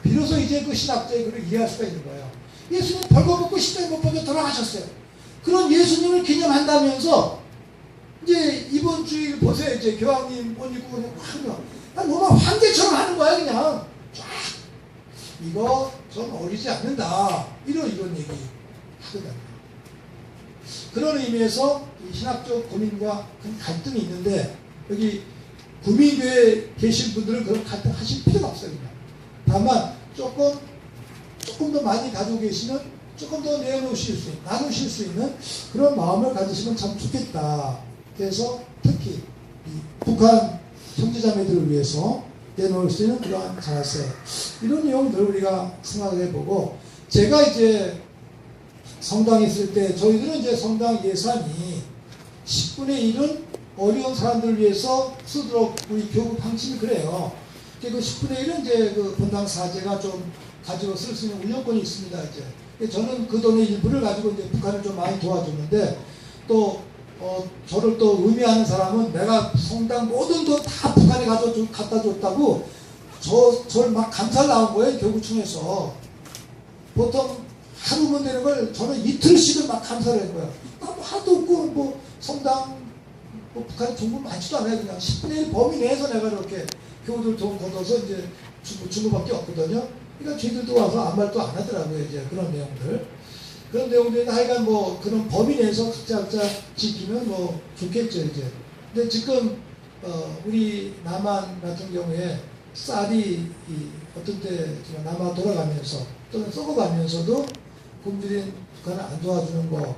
비로소 이제 그 신학자의 글을 이해할 수가 있는 거예요. 예수님 벌거벗고 십자가에 못 박혀 돌아가셨어요. 그런 예수님을 기념한다면서 이제 이번 주일 보세요. 이제 교황님 옷 입고 그냥 너무 황제처럼 하는 거야. 그냥 쫙 이거 좀 어울리지 않는다 이런 얘기 하거든요. 그런 의미에서 이 신학적 고민과 큰 갈등이 있는데 여기 구민교회에 계신 분들은 그런 갈등 하실 필요가 없어요. 그냥. 다만 조금 더 많이 가지고 계시면 조금 더 나누실 수 있는 그런 마음을 가지시면 참 좋겠다. 그래서 특히 이 북한 형제자매들을 위해서 내놓을 수 있는 그러한 자세, 이런 내용들 우리가 생각해 보고, 제가 이제 성당에 있을 때 저희들은 이제 성당 예산이 10분의 1은 어려운 사람들을 위해서 쓰도록 우리 교구 방침이 그래요. 그 10분의 1은 이제 그 본당 사제가 좀 가지고 쓸 수 있는 운영권이 있습니다. 이제 저는 그 돈의 일부를 가지고 이제 북한을 좀 많이 도와줬는데, 또 저를 또 의미하는 사람은 내가 성당 모든 돈 다 북한에 갖다 줬다고 저를 막 감사를 나온 거예요. 교구청에서. 보통 하루면 되는 걸 저는 이틀씩은 막 감사를 한 거예요. 하도 없고 뭐 성당 북한 정부 많지도 않아요. 그냥 10분의 1 범위 내에서 내가 이렇게 교우들 돈 걷어서 이제 준 거밖에 없거든요. 그러니까 저희들도 와서 아무 말도 안 하더라고요. 이제 그런 내용들이 하여간 뭐 그런 범위 내에서 각자 지키면 뭐 좋겠죠. 이제. 근데 지금 우리 남한 같은 경우에 쌀이 어떤 때 남아 돌아가면서 또는 썩어가면서도 굶주린 북한을 안 도와주는 거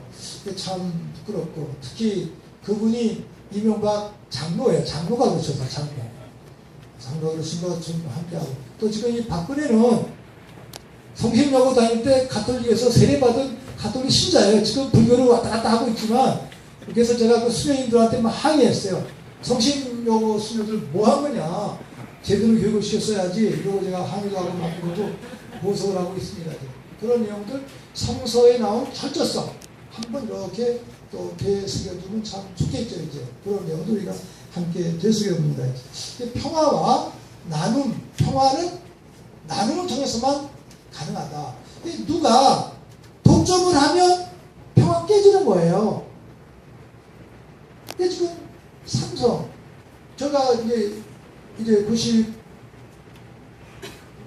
참 부끄럽고, 특히 그분이 이명박 장로예요. 장로가 그러셔서 장로 그러신 거 좀 함께하고, 또 지금 이 박근혜는 성심여고 다닐 때 가톨릭에서 세례받은 가톨릭 신자예요. 지금 불교를 왔다 갔다 하고 있지만, 그래서 제가 그 수녀님들한테 막 항의했어요. 성심여고 수녀들 뭐 한 거냐, 제대로 교육을 시켰어야지. 이러고 제가 항의도 하고 막 그러고 보석을 하고 있습니다. 그런 내용들, 성서에 나온 철저성 한번 이렇게 또 되새겨두면 참 좋겠죠. 이제 그런 내용도 우리가 함께 되새겨봅니다. 평화와 평화는 나눔을 통해서만 가능하다. 누가 독점을 하면 평화 깨지는 거예요. 근데 지금 삼성, 제가 이제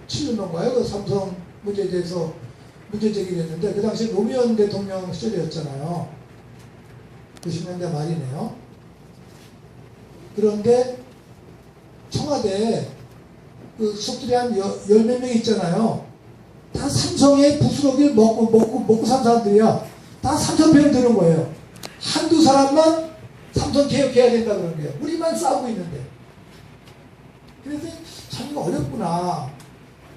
97년도인가요? 그 삼성 문제에 대해서 문제 제기를 했는데, 그 당시 노무현 대통령 시절이었잖아요. 90년대 말이네요. 그런데 청와대에 그 수석들이 한 열 몇 명 있잖아요. 다 삼성의 부스러기를 먹고 산 사람들이야. 다 삼성 편을 드는 거예요. 한두 사람만 삼성 개혁해야 된다 그러는 거예요. 우리만 싸우고 있는데. 그래서 참 이거 어렵구나.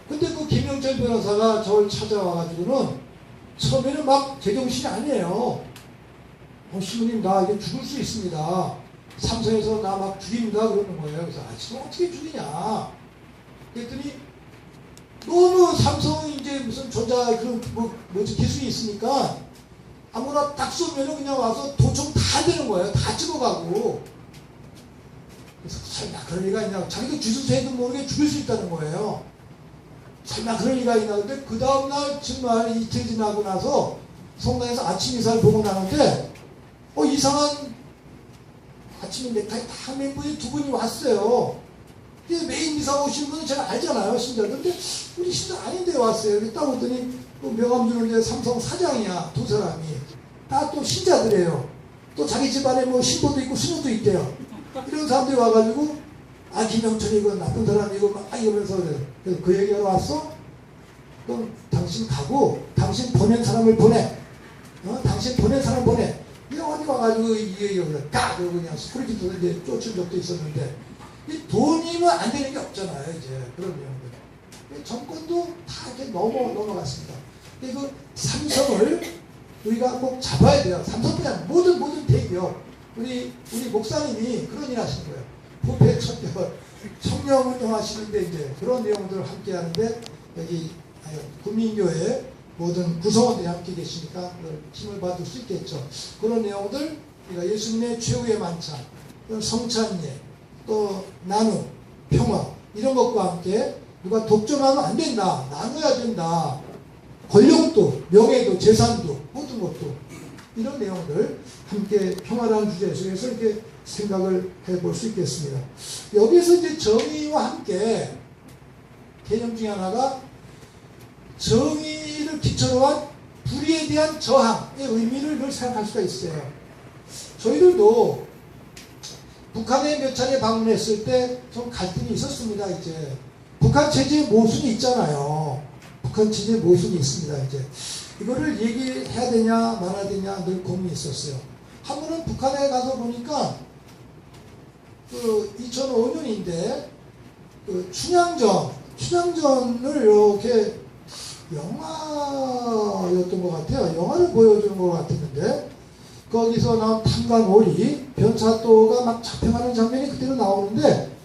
근데 그 김영철 변호사가 저를 찾아와가지고는 처음에는 막 제정신이 아니에요. 신부님, 나 이게 죽을 수 있습니다. 삼성에서 나 막 죽입니다. 그러는 거예요. 그래서 지금 어떻게 죽이냐. 그랬더니 너무 삼성이 이제 무슨 그런 뭐지 기술이 있으니까 아무나 딱 쏘면은 그냥 와서 도청 다 되는 거예요. 다 찍어가고. 그래서 설마 그럴 리가 있냐. 자기도 주술세도 모르게 죽일 수 있다는 거예요. 설마 그럴 리가 있나. 근데 그 다음날 정말 이틀 지나고 나서 성당에서 아침 이사를 보고 나는데 이상한 아침에 넥타이 다 맨 분이 두 분이 왔어요. 메인 이사 오신 분은 제가 알잖아요. 신자들. 근데 우리 신자 아닌데 왔어요. 딱 보더니 명함 주는데 삼성 사장이야. 두 사람이. 다 또 신자들이에요. 또 자기 집안에 뭐 신부도 있고 수녀도 있대요. 이런 사람들이 와가지고 김영철이 이건 나쁜 사람이고 막 이러면서 그래서 그 얘기가 왔어? 그럼 당신 가고 당신 보낸 사람을 보내. 당신 보낸 사람 보내. 이거 어디 와가지고 이 얘기를 그러고 그냥 스크루지도 이제 쫓은 적도 있었는데, 이 돈이면 안 되는 게 없잖아요. 이제 그런 내용들. 정권도 다 이렇게 넘어갔습니다. 그 삼성을 우리가 꼭 잡아야 돼요. 삼성뿐이 아니라 모든 대기업. 우리 목사님이 그런 일 하시는 거예요. 부패 청렴운동 하시는데 이제 그런 내용들을 함께 하는데, 여기 국민교회 모든 구성원들이 함께 계시니까 힘을 받을 수 있겠죠. 그런 내용들, 우리가 예수님의 최후의 만찬, 성찬예, 또 나눔, 평화, 이런 것과 함께 누가 독점하면 안 된다. 나눠야 된다. 권력도, 명예도, 재산도, 모든 것도. 이런 내용들 함께 평화라는 주제 속에서 이렇게 생각을 해볼 수 있겠습니다. 여기서 이제 정의와 함께 개념 중에 하나가 정의를 기초로 한 불의에 대한 저항의 의미를 늘 생각할 수가 있어요. 저희들도 북한에 몇 차례 방문했을 때 좀 갈등이 있었습니다. 이제 북한 체제의 모순이 있잖아요. 북한 체제의 모순이 있습니다. 이제 이거를 얘기해야 되냐 말아야 되냐 늘 고민이 있었어요. 한 번은 북한에 가서 보니까 그 2005년인데 그 춘향전을 이렇게 영화였던 것 같아요. 영화를 보여주는 것 같았는데 거기서 나온 탐관오리 변사또가 막 잡혀가는 장면이 그대로 나오는데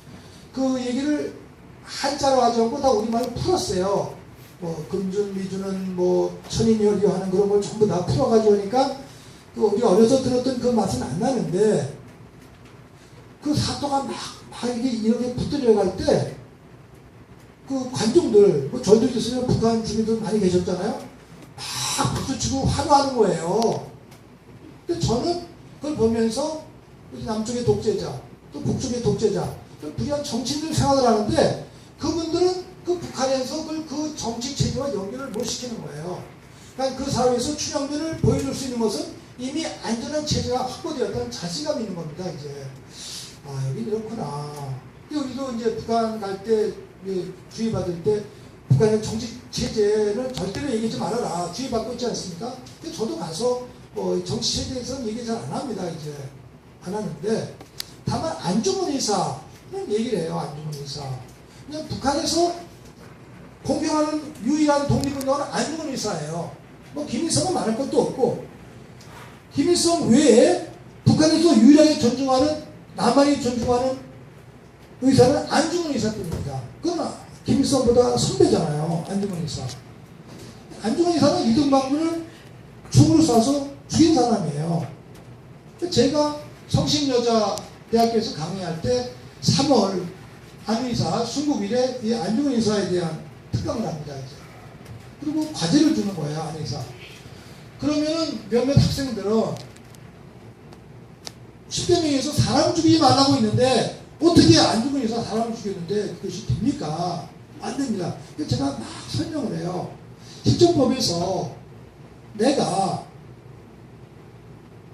그 얘기를 한자로 하지 않고 다 우리말로 풀었어요. 뭐 금준 미주는 뭐 천인열이요 하는 그런 걸 전부 다 풀어가지고 하니까 그 우리가 어려서 들었던 그 맛은 안 나는데 그 사또가 막 이렇게 붙들려 갈 때 그 관중들, 뭐 저희도 있으면 북한 주민들 많이 계셨잖아요. 막 박수치고 환호하는 거예요. 근데 저는 그걸 보면서 남쪽의 독재자, 또 북쪽의 독재자, 불의한 정치인들 생각을 하는데 그분들은 그 북한에서 그 정치 체제와 연결을 못 시키는 거예요. 그러니까 그 사회에서 춘향전을 보여줄 수 있는 것은 이미 안전한 체제가 확보되었다는 자신감이 있는 겁니다. 이제 아 여기 이렇구나. 우리도 이제 북한 갈 때 주의받을 때 북한의 정치 체제는 절대로 얘기하지 말아라 주의받고 있지 않습니까? 근데 저도 가서 정치 체제에 대해서는 얘기 잘 안 합니다. 이제 안 하는데 다만 안중근 의사는 얘기를 해요. 안중근 의사. 그냥 북한에서 공경하는 유일한 독립운동은 안중근 의사예요. 뭐 김일성은 말할 것도 없고 김일성 외에 북한에서 유일하게 존중하는 남한이 존중하는 의사는 안중근 의사뿐입니다. 그건 김일성보다 선배잖아요. 안중근 의사. 안중근 의사는 이등방군을 총으로 쏴서 죽인 사람이에요. 제가 성심여자대학교에서 강의할 때 3월 안 의사 순국일에 이 안중근 의사에 대한 특강을 합니다. 이제. 그리고 과제를 주는 거예요. 안 의사. 그러면은 몇몇 학생들은 10대 명에서 사람 죽이지 말라고 있는데 어떻게 안중근 의사 사람을 죽였는데 그것이 됩니까? 안 됩니다. 그래서 제가 막 설명을 해요. 실정법에서 내가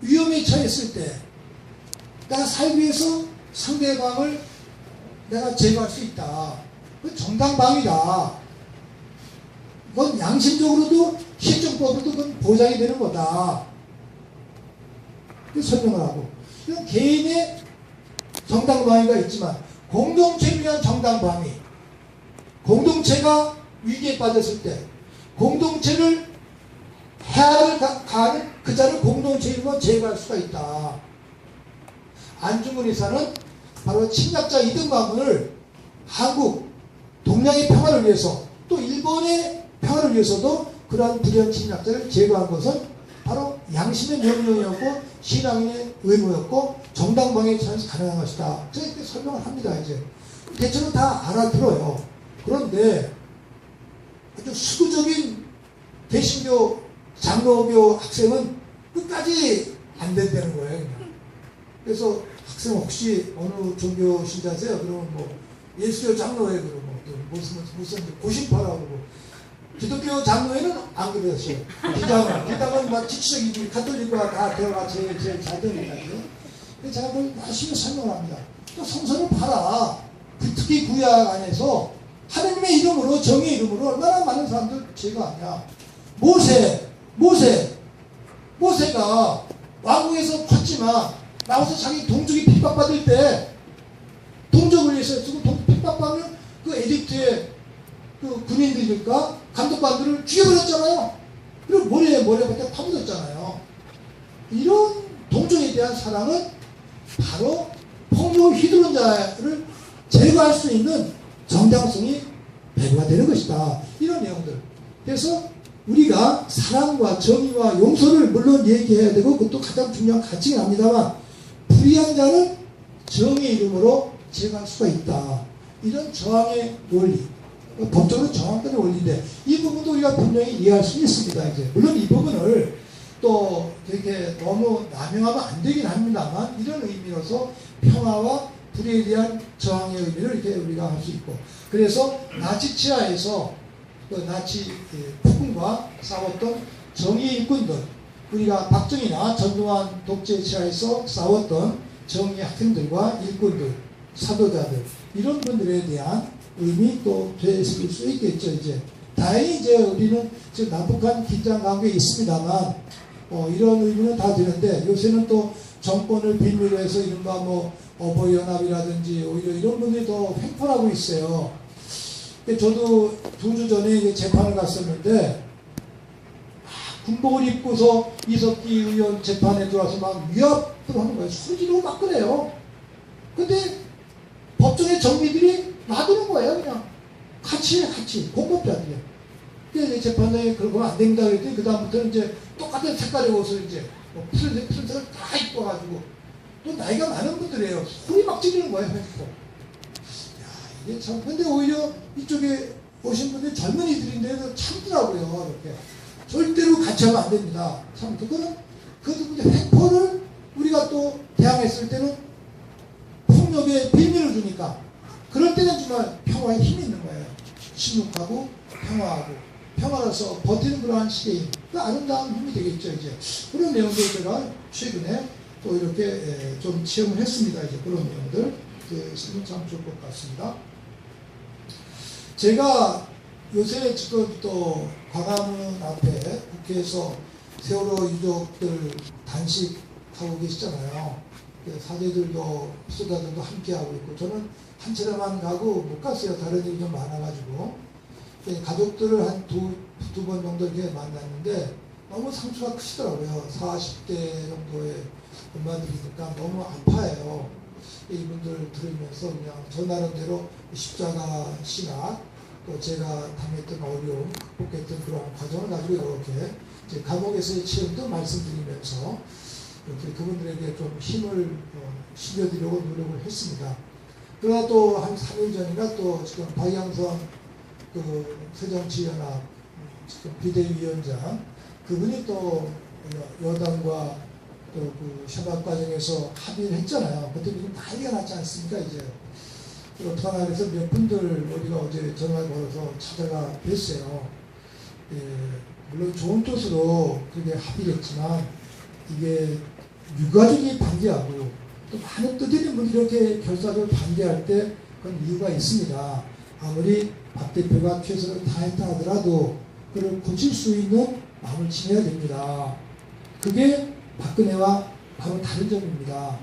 위험에 처했을 때 내가 살기 위해서 상대방을 내가 제거할 수 있다. 그건 정당방위다. 그건 양심적으로도 실정법으로도 그건 보장이 되는 거다. 설명을 하고 이건 개인의 정당방위가 있지만 공동체를 위한 정당방위, 공동체가 위기에 빠졌을 때 공동체를 해야를 가하는 그 자를 공동체로 제거할 수가 있다. 안중근 의사는 바로 침략자 이등반군을 한국 동양의 평화를 위해서 또 일본의 평화를 위해서도 그러한 불의한 침략자를 제거한 것은 바로 양심의 명령이었고 신앙의 의무였고 정당방위에 처해서 가능한 것이다. 제가 이렇게 설명을 합니다. 이제 대체로 다 알아들어요. 그런데 아주 수구적인 개신교 장로교 학생은 끝까지 안 된다는 거예요. 그냥. 그래서 학생 혹시 어느 종교 신자세요? 그러면 뭐 예수교 장로회 그러고 무슨 고신파라고 그러고 기독교 장로회는 안 그러셨어요. 기당은 막 지치적이지 가톨릭과 다 대화가 제일 잘 되니까. 그래서 제가 그걸 열심히 설명을 합니다. 또 성서를 봐라. 특히 구약 안에서 하느님의 이름으로 정의의 이름으로 얼마나 많은 사람들 제거하냐. 모세가 왕궁에서 컸지만 나와서 자기 동족이 핍박받을 때 동족을 위해서 핍박받는 그 에집트의 그 군인들과 감독관들을 죽여버렸잖아요. 그리고 모래밭에 파묻었잖아요. 이런 동족에 대한 사랑은 바로 폭력을 휘두른 자를 제거할 수 있는 정당성이 배부가 되는 것이다. 이런 내용들. 그래서 우리가 사랑과 정의와 용서를 물론 얘기해야 되고 그것도 가장 중요한 가치긴 합니다만 불의한 자는 정의의 이름으로 제거할 수가 있다. 이런 저항의 논리. 법적으로 정확한 원리인데 이 부분도 우리가 분명히 이해할 수 있습니다. 이제 물론 이 부분을 또 이렇게 너무 남용하면 안 되긴 합니다만 이런 의미로서 평화와 불의에 대한 저항의 의미를 이렇게 우리가 할 수 있고 그래서 나치 치하에서 그 나치 폭군과 싸웠던 정의 일꾼들 우리가 박정희나 전두환 독재 치하에서 싸웠던 정의 학생들과 일꾼들 사도자들 이런 분들에 대한 의미 또 되실 수 있겠죠. 이제 다행히 이제 우리는 지금 남북한 긴장 관계에 있습니다만 이런 의미는 다 되는데 요새는 또 정권을 빌미로 해서 이른바 뭐 어버이연합이라든지 오히려 이런 분들이 더 횡포하고 있어요. 저도 2주 전에 재판을 갔었는데 군복을 입고서 이석기 의원 재판에 들어와서 막 위협을 하는 거예요. 소리로 막 그래요. 근데 법정의 정비들이 놔두는 거예요. 그냥 같이 공법자들이에요. 근데 재판장이 그러면 안 된다 그랬더니 그 다음부터는 이제 똑같은 색깔의 옷을 이제 푸른색을 다 입고가지고 또 나이가 많은 분들이에요. 소리 막 지르는 거예요. 이게 참 근데 오히려 이쪽에 오신 분들이 젊은이들인데도 참더라고요. 이렇게 절대로 같이 하면 안 됩니다. 참 그거는 그 횡포를 우리가 또 대항했을 때는 폭력에 빌미를 주니까 그럴 때는 정말 평화에 힘이 있는 거예요. 침묵하고 평화하고 평화로서 버티는 그러한 시대인 그 아름다운 힘이 되겠죠. 이제 그런 내용들 제가 최근에 또 이렇게 좀 체험을 했습니다. 이제 그런 내용들 쓰면 참 좋을 것 같습니다. 제가 요새 지금 또 광화문 앞에 국회에서 세월호 유족들 단식하고 계시잖아요. 사제들도 수다들도 함께 하고 있고 저는 한 차례만 가고 못 갔어요. 다른 일이 좀 많아가지고 가족들을 한 두 번 정도 이렇게 만났는데 너무 상처가 크시더라고요. 40대 정도의 엄마들이니까 너무 아파해요. 이분들 들으면서 그냥 저 나름대로 십자가 신학 또 제가 당했던 어려움 극복했던 그런 과정을 가지고 이렇게 이제 감옥에서의 체험도 말씀드리면서 이렇게 그분들에게 좀 힘을 실려드리려고 노력을 했습니다. 그러나 또 한 3일 전인가 또 지금 박영선 그 새정치연합 지금 비대위원장 그분이 또 여당과 또 그 협약 과정에서 합의를 했잖아요. 그때 좀 난리가 났지 않습니까? 이제 어떡하나 그래서 몇 분들 우리가 어제 전화를 걸어서 찾아가 뵀어요. 물론 좋은 뜻으로 그게 합의를 했지만 이게 유가족이 반대하고 또 많은 뜻있는 분들이 이렇게 결사적으로 반대할 때 그건 이유가 있습니다. 아무리 박 대표가 최선을 다했다 하더라도 그걸 고칠 수 있는 마음을 지녀야 됩니다. 그게 박근혜와 바로 다른 점입니다.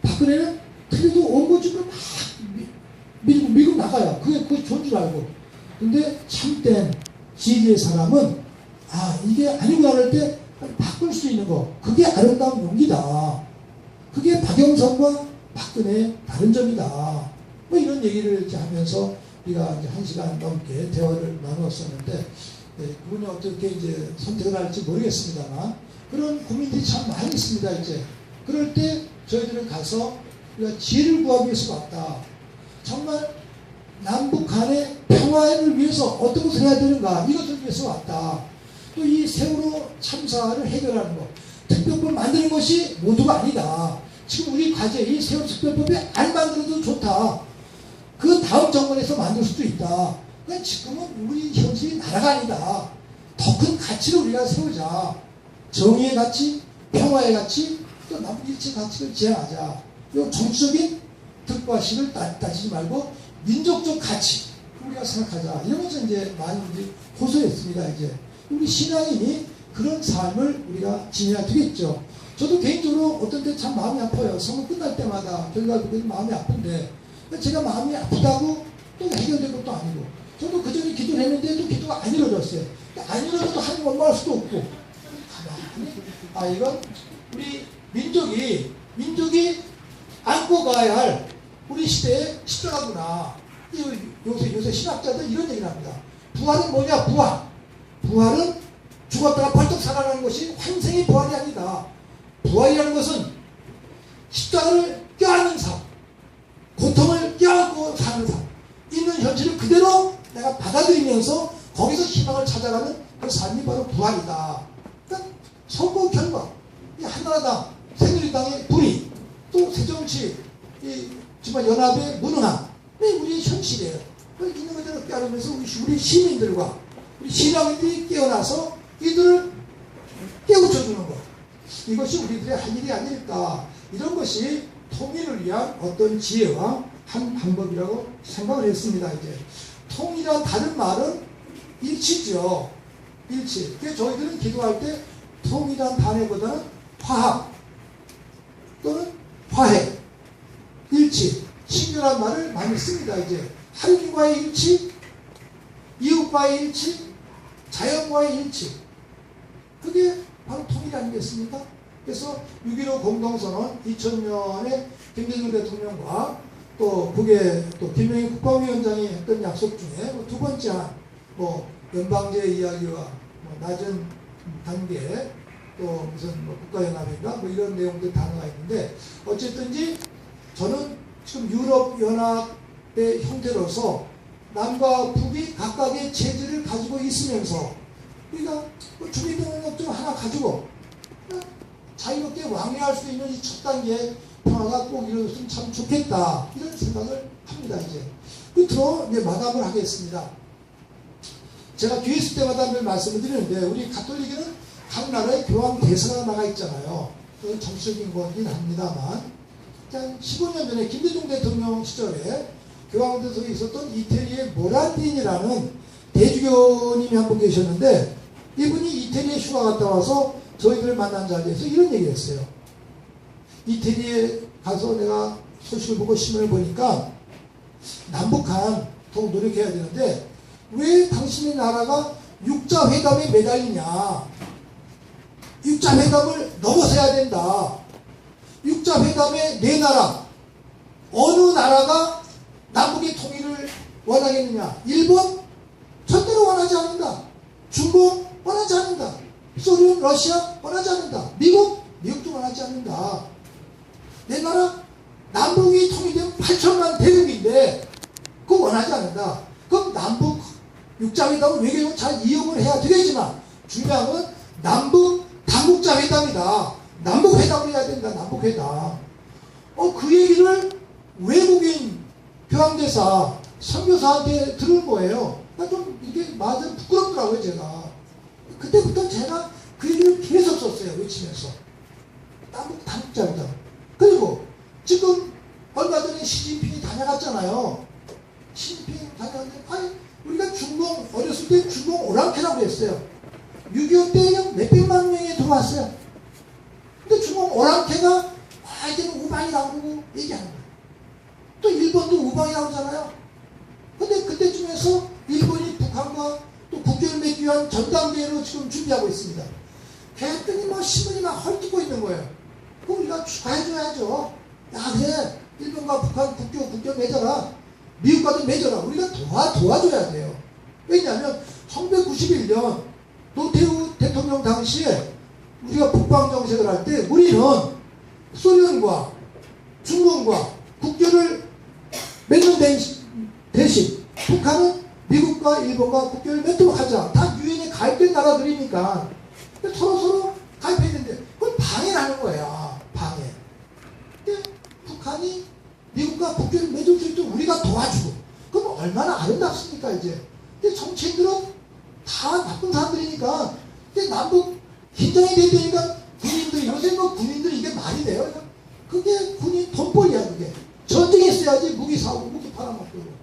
박근혜는 틀려도 원고집을 막 밀고 나가요. 그게 좋은 줄 알고. 근데 참된 지혜의 사람은 이게 아니구나 할 때 바꿀 수 있는 거. 그게 아름다운 용기다. 그게 박영선과 박근혜의 다른 점이다. 뭐 이런 얘기를 이제 하면서 우리가 이제 1시간 넘게 대화를 나누었었는데 그분이 어떻게 이제 선택을 할지 모르겠습니다만 그런 고민들이 참 많이 있습니다. 이제 그럴 때 저희들은 가서 우리가 지혜를 구하기 위해서 왔다. 정말 남북 간의 평화를 위해서 어떤 것을 해야 되는가 이것을 위해서 왔다. 또 이 세월호 참사를 해결하는 것 특별법 만드는 것이 모두가 아니다. 지금 우리 과제 이 세월호 특별법이 안 만들어도 좋다. 그 다음 정권에서 만들 수도 있다. 그러니까 지금은 우리 현실이 나라가 아니다. 더 큰 가치를 우리가 세우자. 정의의 가치, 평화의 가치, 또 남북일체 가치를 지향하자. 이 정치적인 득과 실을 따지지 말고 민족적 가치 우리가 생각하자. 이러면서 이제 많은 분들이 호소했습니다. 이제 우리 신앙인이 그런 삶을 우리가 지녀야 되겠죠. 저도 개인적으로 어떤 때 참 마음이 아파요. 선거 끝날 때마다 결과적으로 마음이 아픈데 제가 마음이 아프다고 또 해결된 것도 아니고 저도 그전에 기도를 했는데 또 기도가 안 이루어졌어요. 안 이루어져도 하나님 원망할 수도 없고 이건 우리 민족이 안고 가야 할 우리 시대의 십자가구나. 요새 신학자들 이런 얘기를 합니다. 부활은 뭐냐? 부활은 죽었다가 벌떡 살아나는 것이 환생의 부활이 아니다. 부활이라는 것은 십자가를 껴안는 삶, 고통을 껴안고 사는 삶, 있는 현실을 그대로 내가 받아들이면서 거기서 희망을 찾아가는 그 삶이 바로 부활이다. 그러니까 선거 결과 이 한나라당, 새누리당의 불의, 또 새정치 정말 연합의 무능함, 우리의 현실이에요. 있는 그대로 깨달으면서 우리 시민들과 우리 신앙인들이 깨어나서 이들을 깨우쳐주는 것, 이것이 우리들의 할 일이 아닐까. 이런 것이 통일을 위한 어떤 지혜와 한 방법이라고 생각을 했습니다. 이제 통일이란 다른 말은 일치죠. 일치. 그래서 저희들은 기도할 때 통일이란 단어보다는 화합 또는 화해, 일치, 친결한 말을 많이 씁니다. 이제 하나님과의 일치, 이웃과의 일치, 자연과의 일치, 그게 바로 통일 아니겠습니까? 그래서 6.15 공동선언 2000년에 김대중 대통령과 또 북의 또 김영희 국방위원장이 했던 약속 중에 두 번째 한 연방제 이야기와 낮은 단계 또 무슨 국가연합인가 이런 내용들 단어가 있는데, 어쨌든지 저는 지금 유럽연합의 형태로서 남과 북이 각각의 체제를 가지고 있으면서 우리가 주민등록 좀 하나 가지고 자유롭게 왕래할 수 있는 이 첫 단계 평화가 꼭 이루어졌으면 참 좋겠다, 이런 생각을 합니다. 이제 끝으로 이제 마감을 하겠습니다. 제가 뒤에 있을 때마다 늘 말씀을 드리는데, 우리 가톨릭에는 각 나라의 교황 대사가 나가 있잖아요. 그건 정치적인 거긴 합니다만, 한 15년 전에 김대중 대통령 시절에 교황대석에 있었던 이태리의 모란딘이라는 대주교님이 한 분 계셨는데, 이분이 이태리에 휴가 갔다 와서 저희들을 만난 자리에서 이런 얘기를 했어요. 이태리에 가서 내가 소식을 보고 신문을 보니까 남북한 더욱 노력해야 되는데 왜 당신의 나라가 육자회담에 매달리냐, 육자회담을 넘어서야 된다. 육자회담에 네 나라, 어느 나라가 남북의 통일을 원하겠느냐. 일본 절대로 원하지 않는다. 중국 원하지 않는다. 소련, 러시아 원하지 않는다. 미국도 원하지 않는다. 내 나라 남북이 통일되면 8천만 대국인데 그거 원하지 않는다. 그럼 남북 육자회담은 외교적으로 잘 이용을 해야 되겠지만 중요한 건 남북 당국자회담이다. 남북회담을 해야 된다. 남북회담. 그 얘기를 외국인 교황대사 선교사한테 들은 거예요. 좀 이게 맞아 부끄럽더라고요. 제가 그때부터 제가 그 얘기를 계속 썼어요. 외치면서 남북 당국자회담. 그리고 지금 얼마 전에 시진핑이 다녀갔잖아요. 시진핑 다녀갔는데 우리가 중공 어렸을 때 중공 오랑캐라고 했어요. 6.25 때 몇백만 명이 들어왔어요. 근데 중공 오랑캐가 이제는 우방이라고 그러고 얘기하는 거예요. 또 일본도 우방이라고 하잖아요. 근데 그때쯤에서 일본이 북한과 또 국교를 맺기 위한 전당대회로 지금 준비하고 있습니다. 그랬더니 신문이 막 헐뜯고 있는 거예요. 그럼 우리가 축하해줘야죠. 야, 그래. 일본과 북한 국교 맺어라. 미국과도 맺어라. 우리가 도와줘야 돼요. 왜냐하면 1991년 노태우 대통령 당시에 우리가 북방정책을 할 때 우리는 소련과 중국과 국교를 맺는 대신 북한은 미국과 일본과 국교를 맺도록 하자. 다 유엔에 가입된 나라들이니까 서로 가입했는데 그걸 방해하는 거야. 방해. 근데 북한이 미국과 국교를 맺을 수 있도록 우리가 도와주고, 그럼 얼마나 아름답습니까 이제. 근데 정치인들은 다 나쁜 사람들이니까 근데 남북 긴장이 되니까 군인들이 요새 군인들이 이게 말이 돼요. 그게 군인 돈벌이야. 그게 전쟁이 있어야지 무기 사고 무기 팔아먹고.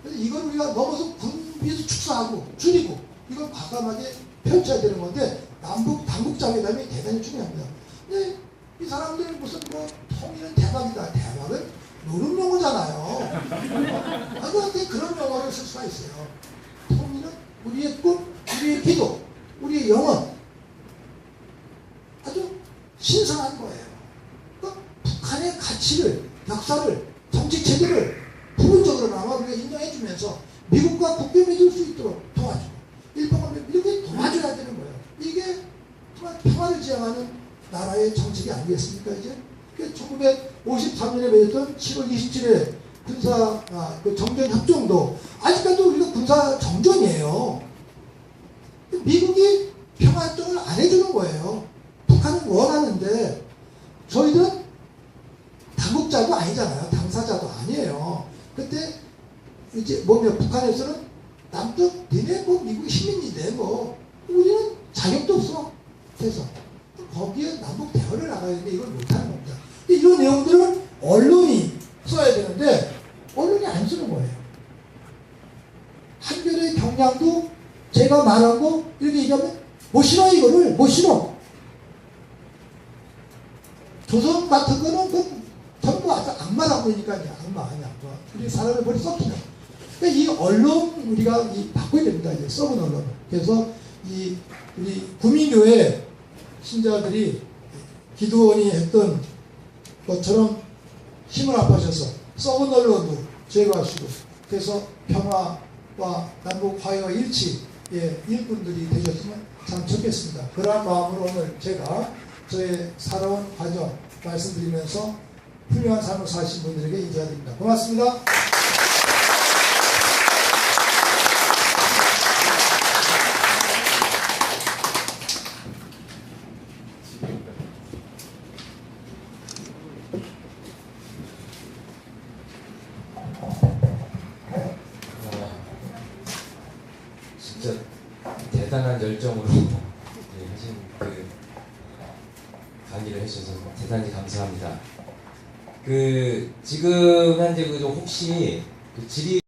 그래서 이걸 우리가 넘어서 군비에서 축소하고 줄이고 이걸 과감하게 펼쳐야 되는 건데, 남북 당국자회담이 대단히 중요합니다. 근데 이 사람들 무슨 통일은 대박이다. 대박은 노름 용어잖아요. 그런데 그런 용어를 쓸 수가 있어요. 통일은 우리의 꿈, 우리의 기도, 우리의 영혼. 아주 신성한 거예요. 그러니까 북한의 가치를, 역사를, 정치체제를 부분적으로나마 우리가 인정해주면서 미국과 국교 맺을 수 있도록 도와주고, 일본과 이렇게 도와줘야 되는 거예요. 이게 정말 평화를 지향하는 나라의 정책이 아니겠습니까? 이제 1953년에 맺었던 7월 27일에 군사 그 정전 협정도 아직까지도 우리가 군사 정전이에요. 미국이 평화 협정을 안 해주는 거예요. 북한은 원하는데 저희들은 당국자도 아니잖아요. 당사자도 아니에요. 그때 이제 뭐냐 북한에서는 남쪽 니네 뭐 미국 시민인데 뭐 우리는 자격도 없어. 그래서 거기에 남북 대화를 나가야 되는데 이걸 못하는 겁니다. 근데 이런 내용들을 언론이 써야 되는데 언론이 안 쓰는 거예요. 한겨레 경향도 제가 말한 거 이렇게 얘기하면 못 싫어 이거를 못 싫어. 조선 같은 거는 그 전부 악마라고 그러니까요. 악마 아니야. 우리 사람의 머리 썩히는. 그러니까 이 언론 우리가 바꿔야 됩니다. 이제 썩은 언론. 그래서 이 우리 구민교회 신자들이 기도원이 했던 것처럼 힘을 합하셔서 썩은 언론도 제거하시고 그래서 평화와 남북 화해와 일치 일꾼들이 되셨으면 참 좋겠습니다. 그러한 마음으로 오늘 제가 저의 살아온 과정 말씀드리면서 훌륭한 삶을 사신 분들에게 인사드립니다. 고맙습니다. 진짜 대단한 열정으로 하신 그 강의를 해주셔서 대단히 감사합니다. 지금 현재 혹시 질의